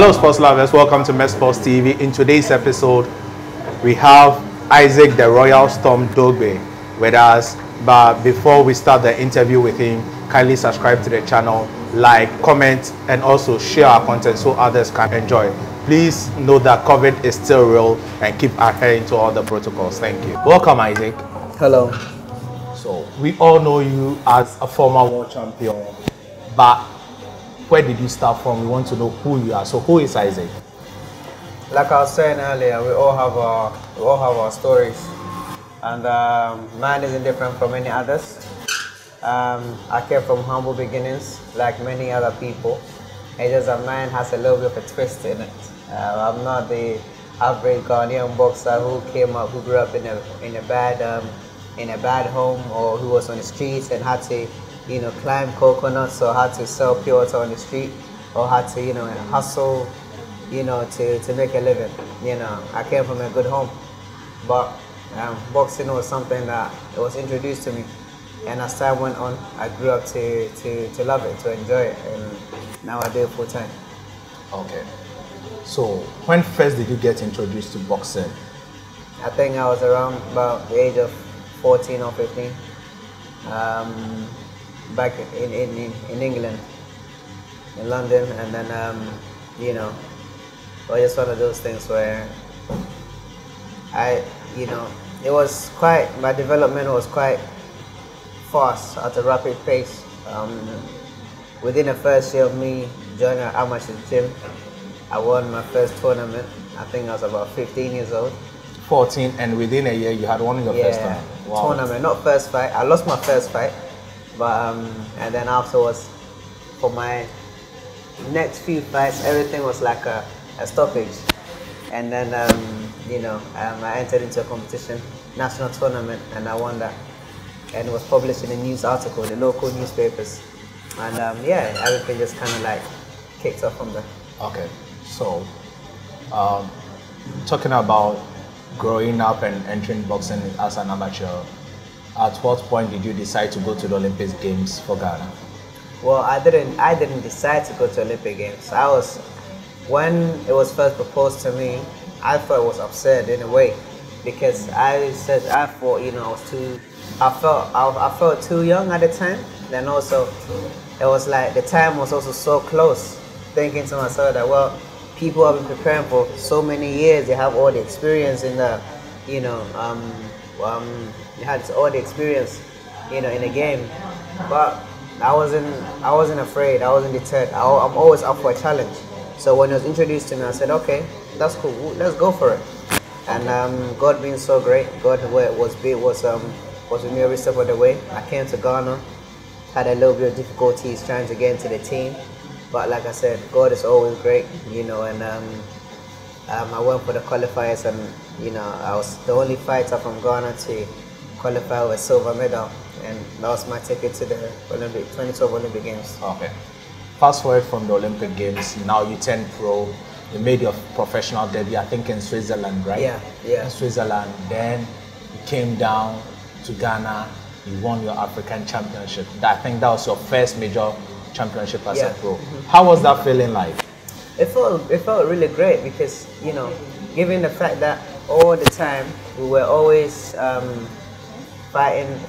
Hello sports lovers, welcome to Met Sports TV. In today's episode, we have Isaac the Royal Storm Dogbe with us. But before we start the interview with him, kindly subscribe to the channel, like, comment, and also share our content so others can enjoy. Please note that COVID is still real and keep adhering to all the protocols. Thank you. Welcome, Isaac. Hello. So we all know you as a former world champion, but where did you start from? We want to know who you are. So who is Isaac? Like I was saying earlier, we all have our stories, and mine isn't different from any others. I came from humble beginnings, like many other people. It's just that mine has a little bit of a twist in it. I'm not the average Ghanaian boxer who grew up in a bad home, or who was on the streets and had to, climb coconuts, or had to sell pure water on the street, or had to, hustle, to make a living. I came from a good home, but boxing was something that was introduced to me, and as time went on, I grew up to love it, to enjoy it, and now I do it full time. Okay. So when first did you get introduced to boxing? I think I was around about the age of 14 or 15. Back in England, in London, and then it was just one of those things where my development was quite fast, at a rapid pace. Within the first year of me joining an amateur gym, I won my first tournament. I think I was about 15 years old. 14, and within a year you had won your first time. Wow. Tournament, not first fight. I lost my first fight, but and then afterwards, for my next few fights, everything was like a stoppage. And then I entered into a competition, national tournament, and I won that. And it was published in a news article, the local newspapers, and everything just kind of like kicked off from there. Okay, so talking about growing up and entering boxing as an amateur, at what point did you decide to go to the Olympic Games for Ghana? Well, I didn't decide to go to Olympic Games. When it was first proposed to me, I thought it was absurd in a way, because I felt too young at the time. Then also, it was like the time was also so close. Thinking to myself that, well, people have been preparing for so many years. They have all the experience in the, they had all the experience, in the game. But I wasn't afraid. I wasn't deterred. I'm always up for a challenge. So when it was introduced to me, I said, okay, that's cool. Let's go for it. And God being so great, God was with me every step of the way. I came to Ghana, had a little bit of difficulties trying to get into the team. But like I said, God is always great, and I went for the qualifiers, and I was the only fighter from Ghana to qualify with a silver medal, and that was my ticket to the 2012 Olympic Games. Okay. Fast forward from the Olympic Games, now you turned pro. You made your professional debut, I think in Switzerland, right? Yeah. In Switzerland. Then you came down to Ghana. You won your African Championship. I think that was your first major championship as a pro. Mm-hmm. How was that feeling like? It felt really great, because given the fact that all the time we were always fighting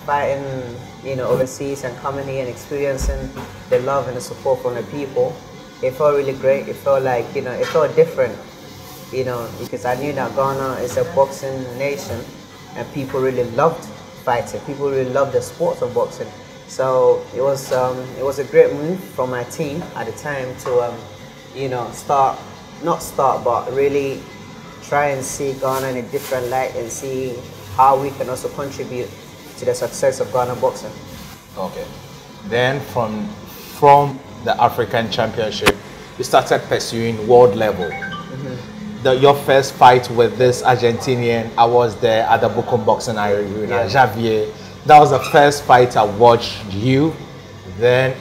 overseas and coming here and experiencing the love and the support from the people, it felt really great. It felt like it felt different, because I knew that Ghana is a boxing nation, and people really loved fighting. People really loved the sport of boxing. So it was a great move from my team at the time to but really try and see Ghana in a different light, and see how we can also contribute to the success of Ghana boxing. Okay. Then from the African Championship, you started pursuing world level. Mm-hmm. Your first fight with this Argentinian, I was there at the Bukom Boxing Arena, Javier. That was the first fight I watched you. Then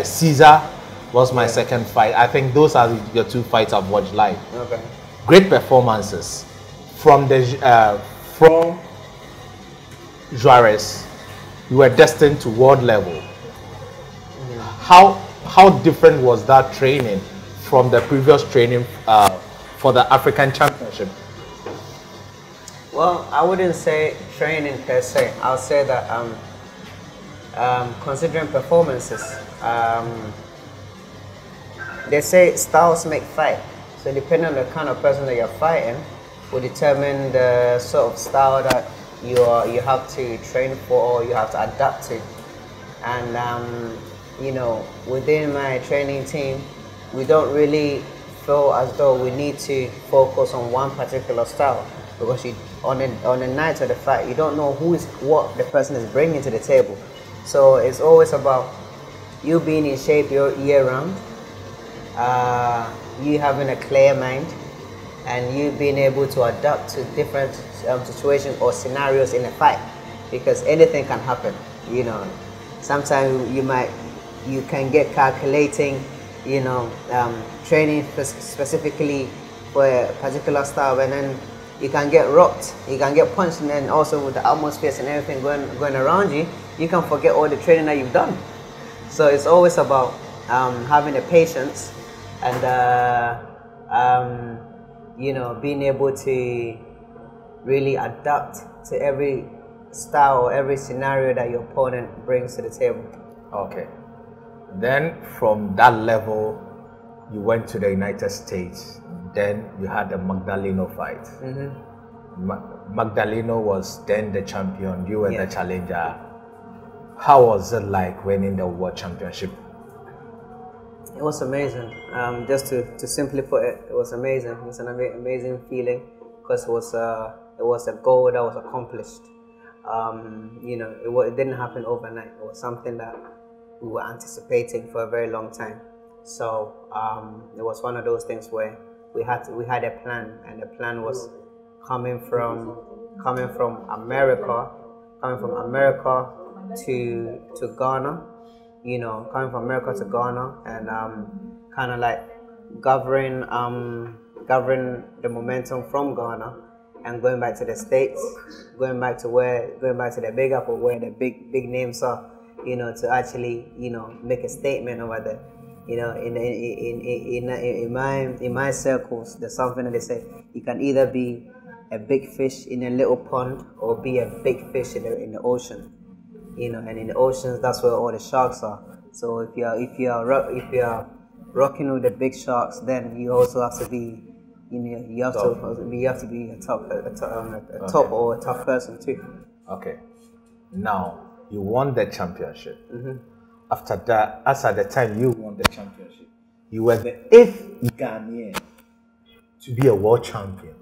Caesar was my second fight. I think those are your two fights I've watched live. Okay. Great performances from Juarez. You were destined to world level. How different was that training from the previous training for the African Championship? Well, I wouldn't say training per se. I'll say that considering performances, they say styles make fight. So depending on the kind of person that you're fighting, will determine the sort of style that you have to train for or you have to adapt to. And you know, within my training team, we don't really feel as though we need to focus on one particular style, because on the night of the fight, you don't know what the person is bringing to the table. So it's always about you being in shape year round, you having a clear mind, and you being able to adapt to different situations or scenarios in a fight, because anything can happen. You know, sometimes you can get calculating, you know, training specifically for a particular style, and then you can get rocked, you can get punched, and then also with the atmosphere and everything going around you, you can forget all the training that you've done. So it's always about having the patience and you know, being able to really adapt to every style or every scenario that your opponent brings to the table. Okay. Then from that level, you went to the United States. Then you had the Magdaleno fight. Magdaleno was then the champion. You were the challenger. How was it like winning the World Championship? It was amazing. Just to simply put it, it was amazing. It was an amazing feeling, because it was a goal that was accomplished. You know, it didn't happen overnight. It was something that we were anticipating for a very long time. So it was one of those things where we had a plan, and the plan was coming from America to Ghana. You know, coming from America to Ghana, and kind of like govern the momentum from Ghana, and going back to the States, going back to the Big Apple, where the big names are. You know, to actually, you know, make a statement over there. You know, in my circles, there's something that they say: you can either be a big fish in a little pond, or be a big fish in the ocean. You know, and in the oceans, that's where all the sharks are. So if you are rocking with the big sharks, then you also have to be, you know, you have to be a top or a tough person too. Okay. Now you won the championship. After that, as at the time you won the championship, you were the 8th Ghanaian to be a world champion.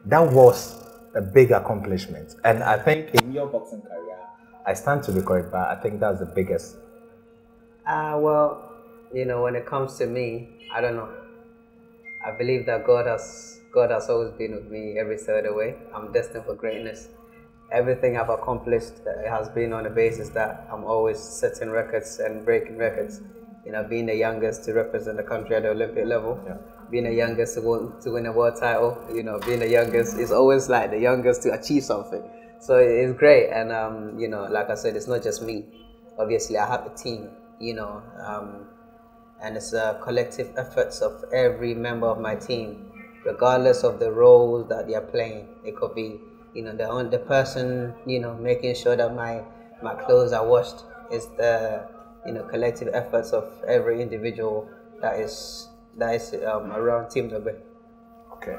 That was a big accomplishment, and I think in your boxing career, I stand to be correct, but I think that's the biggest. Well, you know, when it comes to me, I don't know. I believe that God has always been with me every step of the way. I'm destined for greatness. Everything I've accomplished has been on the basis that I'm always setting records and breaking records. You know, being the youngest to represent the country at the Olympic level, being the youngest to win a world title. You know, being the youngest is always like the youngest to achieve something. So it's great, and you know, like I said, it's not just me. Obviously, I have a team, you know, and it's a collective efforts of every member of my team, regardless of the role that they are playing. It could be, you know, the person, you know, making sure that my clothes are washed. It's the, you know, collective efforts of every individual that is around Team Dogbe. Okay.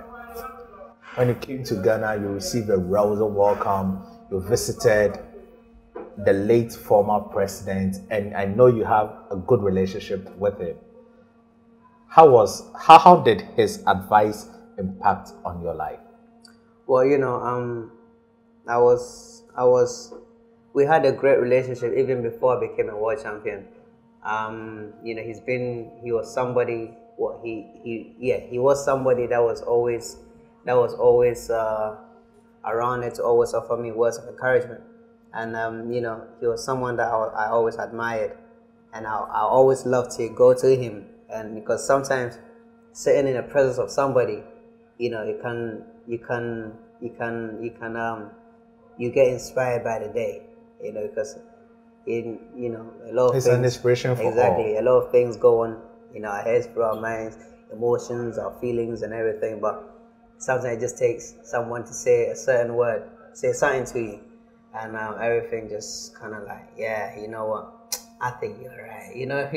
When you came to Ghana, you received a rousing welcome. You visited the late former president, and I know you have a good relationship with him. How did his advice impact on your life? Well, you know, we had a great relationship even before I became a world champion. You know, he was somebody. Well, he was somebody that was always around it to always offer me words of encouragement. And, you know, he was someone that I always admired. And I always loved to go to him. And because sometimes sitting in the presence of somebody, you know, you get inspired by the day, you know, because a lot of He's things, an inspiration for exactly, all. a lot of things go on you know, our heads, through our minds, emotions, our feelings, and everything. But sometimes it just takes someone to say a certain word, say something to you, and everything just kind of like, yeah, you know what, I think you're right. You know,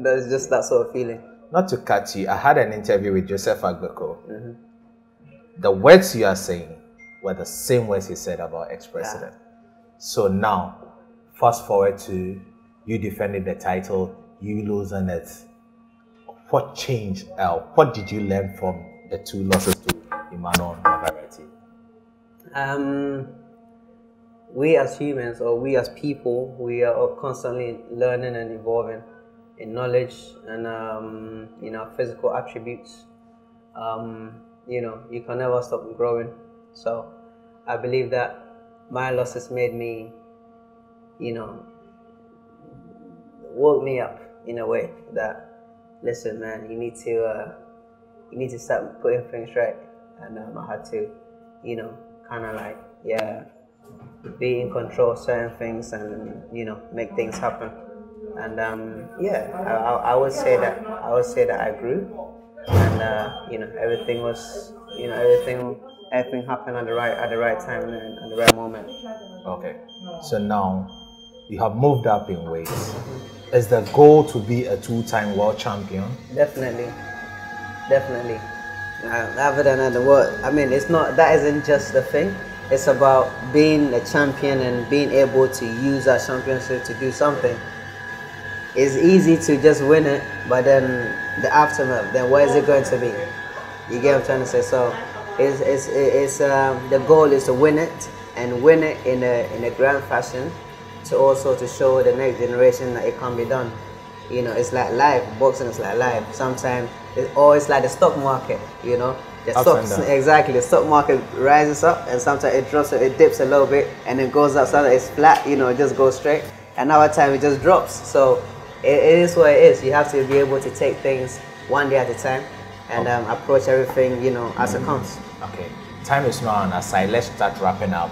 there's just that sort of feeling. Not to cut you, I had an interview with Joseph Agbeko. The words you are saying were the same words he said about ex-president. So now, fast forward to you defending the title, you losing it. What changed? What did you learn from the 2 losses to Emmanuel Navarrete? We as humans, or we as people, we are constantly learning and evolving in knowledge and you know, physical attributes. You know, you can never stop growing. So I believe that my losses made me, you know, woke me up in a way that, listen, man, you need to start putting things right. And I had to, you know, kind of like, yeah, be in control of certain things and, you know, make things happen. And yeah, I would say that I grew, and you know, everything was, you know, everything happened at the right time and at the right moment. Okay, so now you have moved up in weight. Is the goal to be a 2-time world champion? Definitely. Other than the world, I mean, it's not, that isn't just the thing. It's about being a champion and being able to use that championship to do something. It's easy to just win it, but then the aftermath, then what is it going to be? You get what I'm trying to say? So it's the goal is to win it, and win it in a grand fashion, to also to show the next generation that it can be done. You know, it's like life. Boxing is like life. Sometimes it's always like the stock market, you know. The stock market rises up, and sometimes it drops, it dips a little bit, and it goes up. Sometimes it's flat, you know, it just goes straight. Another time it just drops. So it is what it is. You have to be able to take things one day at a time, and approach everything, you know, as it comes. Okay, time is now on our side. Let's start wrapping up.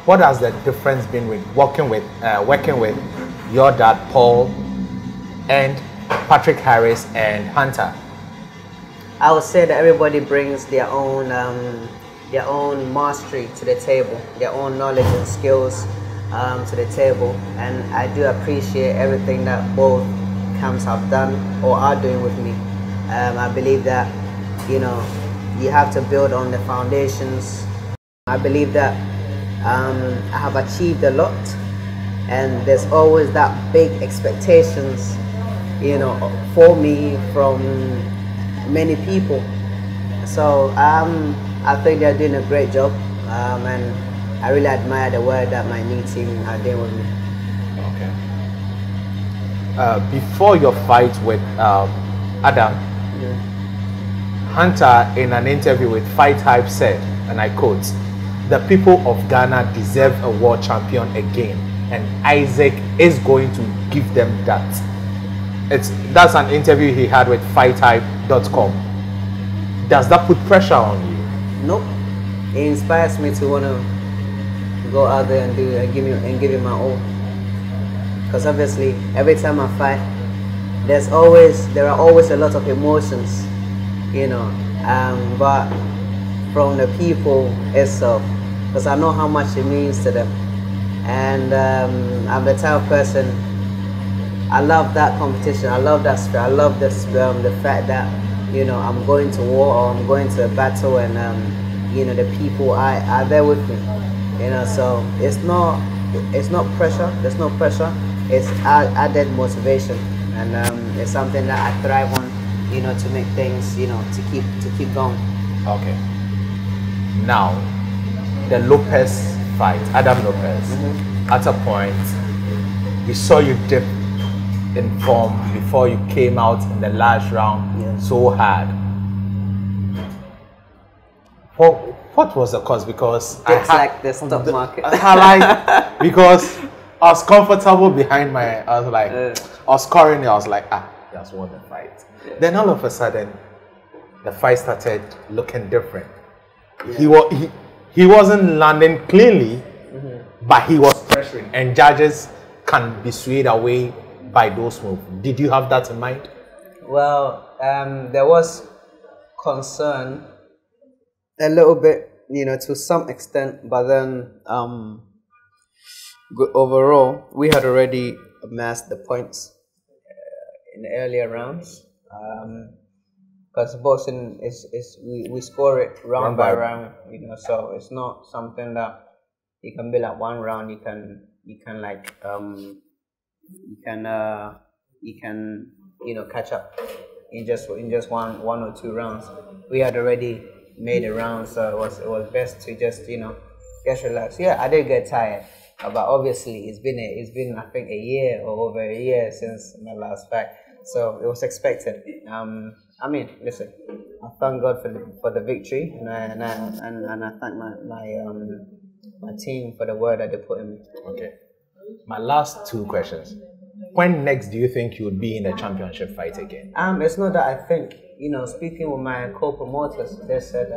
What has the difference been with working with your dad Paul and Patrick Harris and Hunter? I would say that everybody brings their own mastery to the table, their own knowledge and skills to the table, and I do appreciate everything that both camps have done or are doing with me. I believe that, you know, you have to build on the foundations. I believe that I have achieved a lot, and there's always that big expectations, you know, for me from many people. So I think they're doing a great job, and I really admire the work that my new team are doing with me. Okay. Before your fight with Adam, Hunter, in an interview with Fight Hype, said, and I quote, "The people of Ghana deserve a world champion again, and Isaac is going to give them that." That's an interview he had with FightHype.com. Does that put pressure on you? Nope. It inspires me to want to go out there and do and give it my all. Because obviously, every time I fight, there are always a lot of emotions, you know. But from the people itself, because I know how much it means to them, and I'm the type of person. I love that competition. I love that spirit. I love this the fact that, you know, I'm going to war or I'm going to a battle, and you know, the people are there with me. You know, so it's not pressure. There's no pressure. It's added motivation, and it's something that I thrive on. You know, to make things, you know, to keep going. Okay. Now, the Lopez fight, Adam Lopez. At a point, we saw you dip in form before you came out in the last round so hard. What was the cause? Because it's like the stock market. Because I was comfortable behind I was like, I was scoring it. I was like, he has won the fight. Yeah. Then all of a sudden, the fight started looking different. Yeah. He wasn't landing cleanly, but he was pressuring, and judges can be swayed away by those moves. Did you have that in mind? Well, there was concern a little bit, to some extent, but then overall, we had already amassed the points in the earlier rounds. Because boxing is we score it round by round, so it's not something that you can be like one round. You can catch up in just one or two rounds. We had already made a round, so it was best to just get relaxed. Yeah, I did get tired, but obviously it's been I think a year or over a year since my last fight, so it was expected. I mean, listen, I thank God for the victory, and I thank my team for the word that they put in me. Okay. My last two questions. When next do you think you would be in a championship fight again? It's not that I think. Speaking with my co-promoters, they said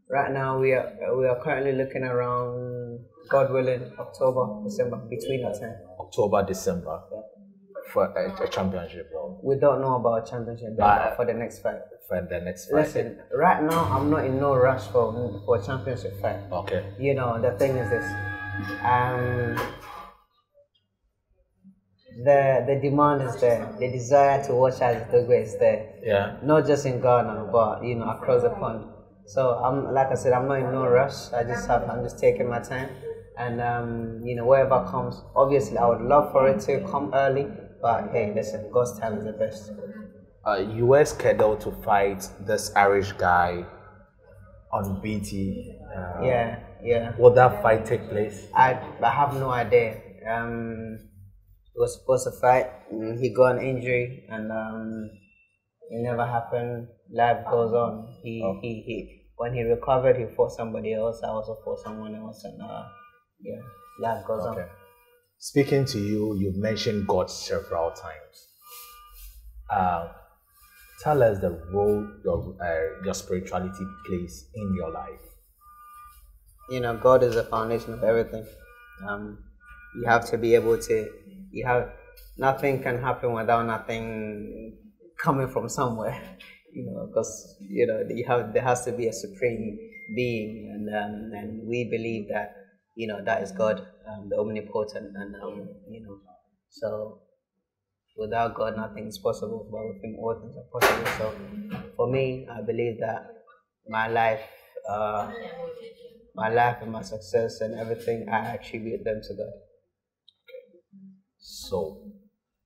right now we are currently looking around, God willing, October, December, between that time. October, December. Yeah. For a championship role. We don't know about a championship for the next fight. For the next fight. Listen, right now I'm not in no rush for a championship fight. Okay. The thing is this. The demand is there. The desire to watch Isaac Dogboe is there. Yeah. Not just in Ghana, but across the pond. So I'm not in no rush. I'm just taking my time, and whatever comes. Obviously, I would love for it to come early, but hey, listen, God's time is the best. You were scheduled to fight this Irish guy on BT. Yeah. Will that fight take place? I have no idea. He was supposed to fight. He got an injury, and it never happened. Life goes on. He when he recovered, he fought somebody else. I also fought someone else, and life goes on. Speaking to you, you've mentioned God several times. Tell us the role your spirituality plays in your life. God is the foundation of everything. You have to be able to. Nothing can happen without nothing coming from somewhere. Because there has to be a supreme being, and we believe that that is God, the omnipotent, and so without God nothing is possible, but with Him all things are possible. So for me, I believe that my life and my success and everything, I attribute them to God. So,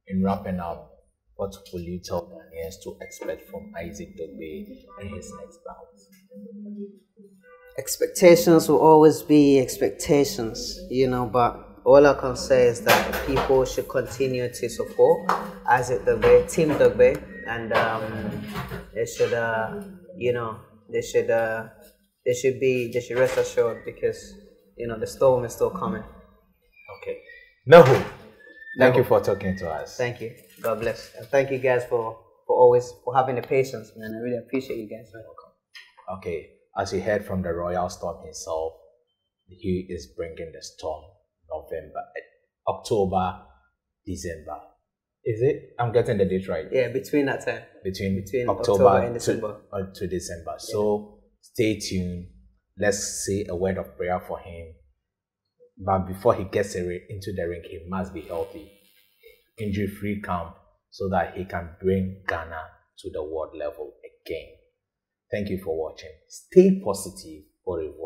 in wrapping up, what will you tell Ghanaians to expect from Isaac Dogboe in his next bout? Expectations will always be expectations, but all I can say is that people should continue to support Isaac Dogboe, Team Dogboe, and they should rest assured, because the storm is still coming. Okay. Nahu, thank you for talking to us. Thank you. God bless. And thank you guys for having the patience, man. I really appreciate you guys. Welcome. Okay. As you heard from the Royal Storm himself, he is bringing the storm October, December. Is it? I'm getting the date right. Yeah, between that time. Between October and December. To December. Yeah. So stay tuned. Let's say a word of prayer for him. But before he gets into the ring, he must be healthy, injury-free camp, so that he can bring Ghana to the world level again. Thank you for watching. Stay positive. Au revoir.